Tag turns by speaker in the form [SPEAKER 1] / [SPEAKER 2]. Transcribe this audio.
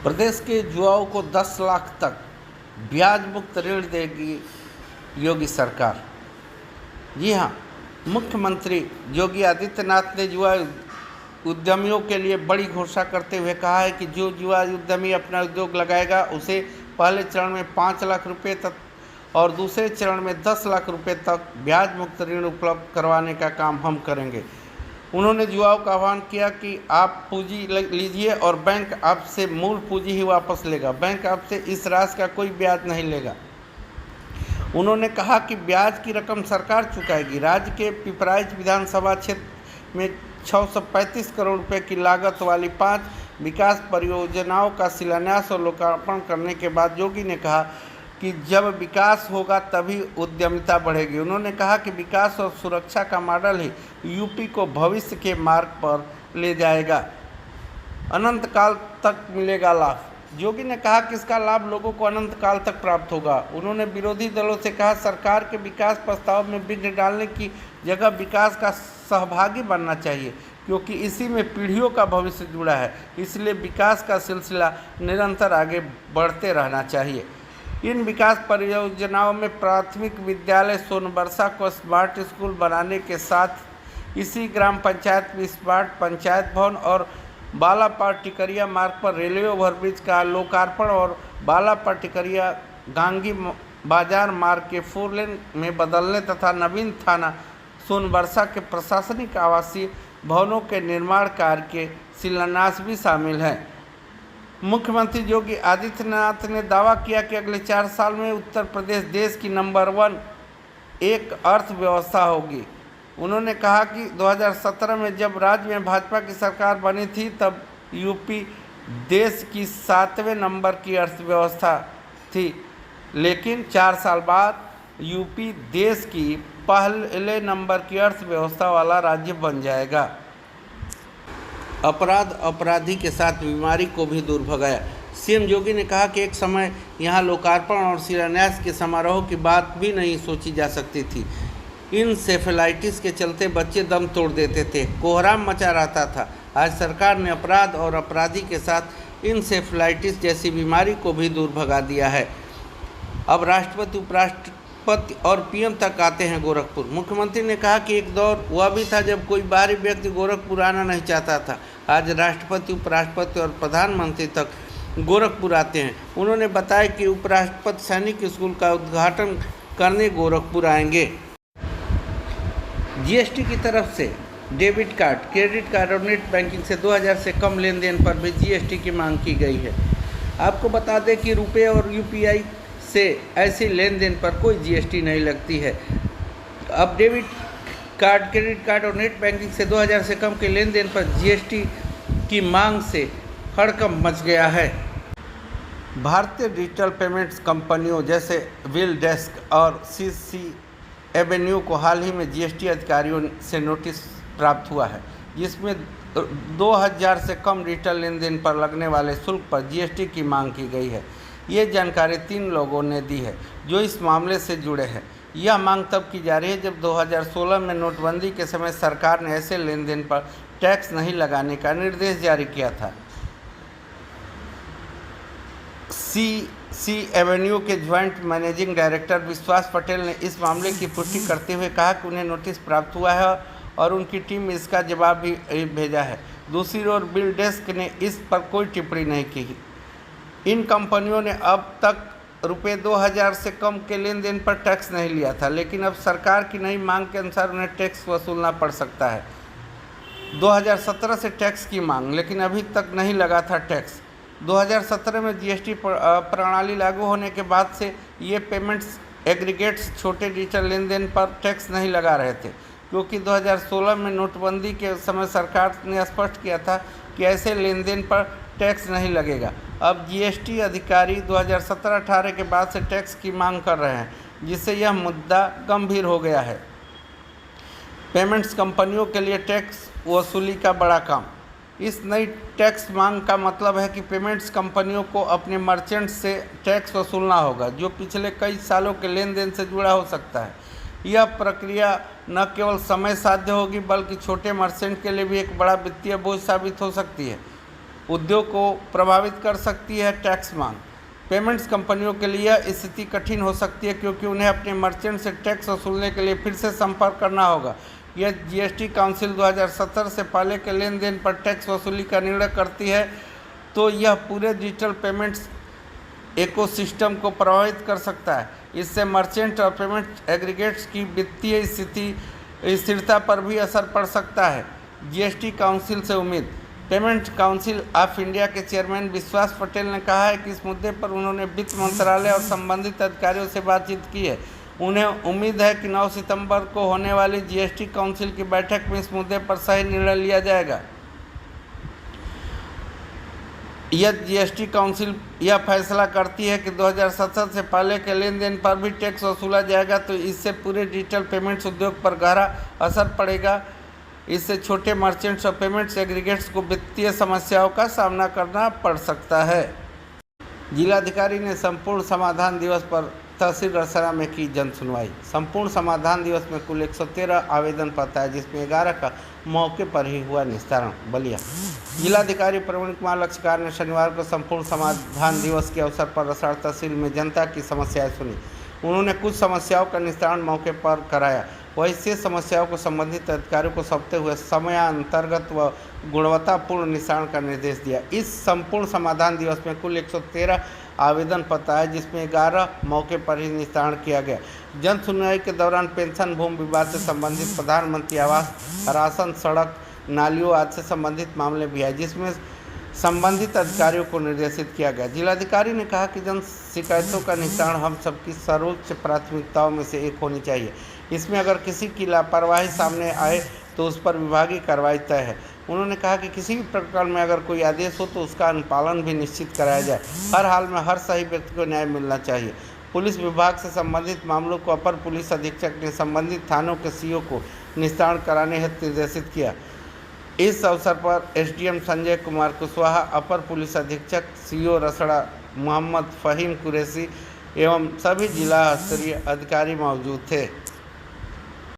[SPEAKER 1] प्रदेश के युवाओं को 10 लाख तक ब्याज मुक्त ऋण देगी योगी सरकार। जी हाँ, मुख्यमंत्री योगी आदित्यनाथ ने युवा उद्यमियों के लिए बड़ी घोषणा करते हुए कहा है कि जो युवा उद्यमी अपना उद्योग लगाएगा उसे पहले चरण में 5 लाख रुपये तक और दूसरे चरण में 10 लाख रुपये तक ब्याज मुक्त ऋण उपलब्ध करवाने का काम हम करेंगे। उन्होंने युवाओं का आह्वान किया कि आप पूंजी लीजिए और बैंक आपसे मूल पूंजी ही वापस लेगा। बैंक आपसे इस राशि का कोई ब्याज नहीं लेगा। उन्होंने कहा कि ब्याज की रकम सरकार चुकाएगी। राज्य के पिपराइच विधानसभा क्षेत्र में 635 करोड़ रुपए की लागत वाली 5 विकास परियोजनाओं का शिलान्यास और लोकार्पण करने के बाद योगी ने कहा कि जब विकास होगा तभी उद्यमिता बढ़ेगी। उन्होंने कहा कि विकास और सुरक्षा का मॉडल ही यूपी को भविष्य के मार्ग पर ले जाएगा, अनंत काल तक मिलेगा लाभ। योगी ने कहा कि इसका लाभ लोगों को अनंत काल तक प्राप्त होगा। उन्होंने विरोधी दलों से कहा सरकार के विकास प्रस्ताव में विघ्न डालने की जगह विकास का सहभागी बनना चाहिए, क्योंकि इसी में पीढ़ियों का भविष्य जुड़ा है। इसलिए विकास का सिलसिला निरंतर आगे बढ़ते रहना चाहिए। इन विकास परियोजनाओं में प्राथमिक विद्यालय सोनबरसा को स्मार्ट स्कूल बनाने के साथ इसी ग्राम पंचायत में स्मार्ट पंचायत भवन और बालापार टिकरिया मार्ग पर रेलवे ओवरब्रिज का लोकार्पण और बालापार टिकरिया गांगी बाजार मार्ग के 4 लेन में बदलने तथा नवीन थाना सोनबरसा के प्रशासनिक आवासीय भवनों के निर्माण कार्य के शिलान्यास भी शामिल हैं। मुख्यमंत्री योगी आदित्यनाथ ने दावा किया कि अगले 4 साल में उत्तर प्रदेश देश की नंबर 1 अर्थव्यवस्था होगी। उन्होंने कहा कि 2017 में जब राज्य में भाजपा की सरकार बनी थी तब यूपी देश की 7वें नंबर की अर्थव्यवस्था थी, लेकिन 4 साल बाद यूपी देश की पहले नंबर की अर्थव्यवस्था वाला राज्य बन जाएगा। अपराध अपराधी के साथ बीमारी को भी दूर भगाया। सीएम योगी ने कहा कि एक समय यहाँ लोकार्पण और शिलान्यास के समारोह की बात भी नहीं सोची जा सकती थी। इंसेफेलाइटिस के चलते बच्चे दम तोड़ देते थे, कोहराम मचा रहता था। आज सरकार ने अपराध और अपराधी के साथ इंसेफेलाइटिस जैसी बीमारी को भी दूर भगा दिया है। अब राष्ट्रपति, उपराष्ट्रपति और पीएम तक आते हैं गोरखपुर। मुख्यमंत्री ने कहा कि एक दौर वह भी था जब कोई बाहरी व्यक्ति गोरखपुर आना नहीं चाहता था। आज राष्ट्रपति, उपराष्ट्रपति और प्रधानमंत्री तक गोरखपुर आते हैं। उन्होंने बताया कि उपराष्ट्रपति सैनिक स्कूल का उद्घाटन करने गोरखपुर आएंगे। जीएसटी की तरफ से डेबिट कार्ड, क्रेडिट कार्ड और नेट बैंकिंग से 2000 से कम लेन देन पर भी जीएसटी की मांग की गई है। आपको बता दें कि रुपये और यूपीआई से ऐसे लेन देन पर कोई जीएसटी नहीं लगती है। अब डेबिट कार्ड, क्रेडिट कार्ड और नेट बैंकिंग से 2000 से कम के लेन देन पर जीएसटी की मांग से हड़कंप मच गया है। भारतीय डिजिटल पेमेंट्स कंपनियों जैसे बिल डेस्क और सीसी एवेन्यू को हाल ही में जीएसटी अधिकारियों से नोटिस प्राप्त हुआ है, जिसमें 2000 से कम डिजिटल लेन देन पर लगने वाले शुल्क पर जीएसटी की मांग की गई है। ये जानकारी 3 लोगों ने दी है जो इस मामले से जुड़े हैं। यह मांग तब की जा रही है जब 2016 में नोटबंदी के समय सरकार ने ऐसे लेन देन पर टैक्स नहीं लगाने का निर्देश जारी किया था। सीसी एवेन्यू के ज्वाइंट मैनेजिंग डायरेक्टर विश्वास पटेल ने इस मामले की पुष्टि करते हुए कहा कि उन्हें नोटिस प्राप्त हुआ है और उनकी टीम में इसका जवाब भी भेजा है। दूसरी ओर बिल डेस्क ने इस पर कोई टिप्पणी नहीं की। इन कंपनियों ने अब तक रुपये 2000 से कम के लेन देन पर टैक्स नहीं लिया था, लेकिन अब सरकार की नई मांग के अनुसार उन्हें टैक्स वसूलना पड़ सकता है। 2017 से टैक्स की मांग, लेकिन अभी तक नहीं लगा था टैक्स। 2017 में जीएसटी प्रणाली लागू होने के बाद से ये पेमेंट्स एग्रीगेट्स छोटे डिजिटल लेन देन पर टैक्स नहीं लगा रहे थे, क्योंकि 2016 में नोटबंदी के समय सरकार ने स्पष्ट किया था कि ऐसे लेन देन पर टैक्स नहीं लगेगा। अब जीएसटी अधिकारी 2017-18 के बाद से टैक्स की मांग कर रहे हैं, जिससे यह मुद्दा गंभीर हो गया है। पेमेंट्स कंपनियों के लिए टैक्स वसूली का बड़ा काम। इस नई टैक्स मांग का मतलब है कि पेमेंट्स कंपनियों को अपने मर्चेंट्स से टैक्स वसूलना होगा, जो पिछले कई सालों के लेन देन से जुड़ा हो सकता है। यह प्रक्रिया न केवल समय साध्य होगी, बल्कि छोटे मर्चेंट के लिए भी एक बड़ा वित्तीय बोझ साबित हो सकती है। उद्योग को प्रभावित कर सकती है टैक्स मांग। पेमेंट्स कंपनियों के लिए यह स्थिति कठिन हो सकती है क्योंकि उन्हें अपने मर्चेंट से टैक्स वसूलने के लिए फिर से संपर्क करना होगा। यह जीएसटी काउंसिल 2017 से पहले के लेन देन पर टैक्स वसूली का निर्णय करती है तो यह पूरे डिजिटल पेमेंट्स इकोसिस्टम को प्रभावित कर सकता है। इससे मर्चेंट और पेमेंट एग्रीगेट्स की वित्तीय स्थिरता पर भी असर पड़ सकता है। जीएसटी काउंसिल से उम्मीद। पेमेंट काउंसिल ऑफ इंडिया के चेयरमैन विश्वास पटेल ने कहा है कि इस मुद्दे पर उन्होंने वित्त मंत्रालय और संबंधित अधिकारियों से बातचीत की है। उन्हें उम्मीद है कि 9 सितंबर को होने वाली जीएसटी काउंसिल की बैठक में इस मुद्दे पर सही निर्णय लिया जाएगा। यदि जीएसटी काउंसिल यह फैसला करती है कि 2017 से पहले के लेन देन पर भी टैक्स वसूला जाएगा तो इससे पूरे डिजिटल पेमेंट्स उद्योग पर गहरा असर पड़ेगा। इससे छोटे मर्चेंट्स और पेमेंट्स एग्रीगेट्स को वित्तीय समस्याओं का सामना करना पड़ सकता है। जिलाधिकारी ने संपूर्ण समाधान दिवस पर तहसील रसरा में की जन सुनवाई। संपूर्ण समाधान दिवस में कुल 113 आवेदन पत्र है जिसमें 11 का मौके पर ही हुआ निस्तारण। बलिया जिलाधिकारी प्रवीण कुमार लक्षकार ने शनिवार को संपूर्ण समाधान दिवस के अवसर पर रसरा तहसील में जनता की समस्याएं सुनी। उन्होंने कुछ समस्याओं का निस्तारण मौके पर कराया, वहीं शेष समस्याओं को संबंधित अधिकारियों को सौंपते हुए समयान्तर्गत व गुणवत्तापूर्ण निस्तारण का निर्देश दिया। इस संपूर्ण समाधान दिवस में कुल 113 आवेदन पत्र है जिसमें 11 मौके पर ही निस्तारण किया गया। जन सुनवाई के दौरान पेंशन, भूमि विवाद से संबंधित, प्रधानमंत्री आवास, राशन, सड़क, नालियों आदि से संबंधित मामले भी है जिसमें संबंधित अधिकारियों को निर्देशित किया गया। जिलाधिकारी ने कहा कि जन शिकायतों का निस्तारण हम सबकी सर्वोच्च प्राथमिकताओं में से एक होनी चाहिए। इसमें अगर किसी की लापरवाही सामने आए तो उस पर विभागीय कार्रवाई तय है। उन्होंने कहा कि किसी भी प्रकरण में अगर कोई आदेश हो तो उसका अनुपालन भी निश्चित कराया जाए। हर हाल में हर सही व्यक्ति को न्याय मिलना चाहिए। पुलिस विभाग से संबंधित मामलों को अपर पुलिस अधीक्षक ने संबंधित थानों के सीओ को निस्तारण कराने हेतु निर्देशित किया। इस अवसर पर एसडीएम संजय कुमार कुशवाहा, अपर पुलिस अधीक्षक सीओ रसड़ा मोहम्मद फ़हीम कुरैशी एवं सभी जिला स्तरीय अधिकारी मौजूद थे।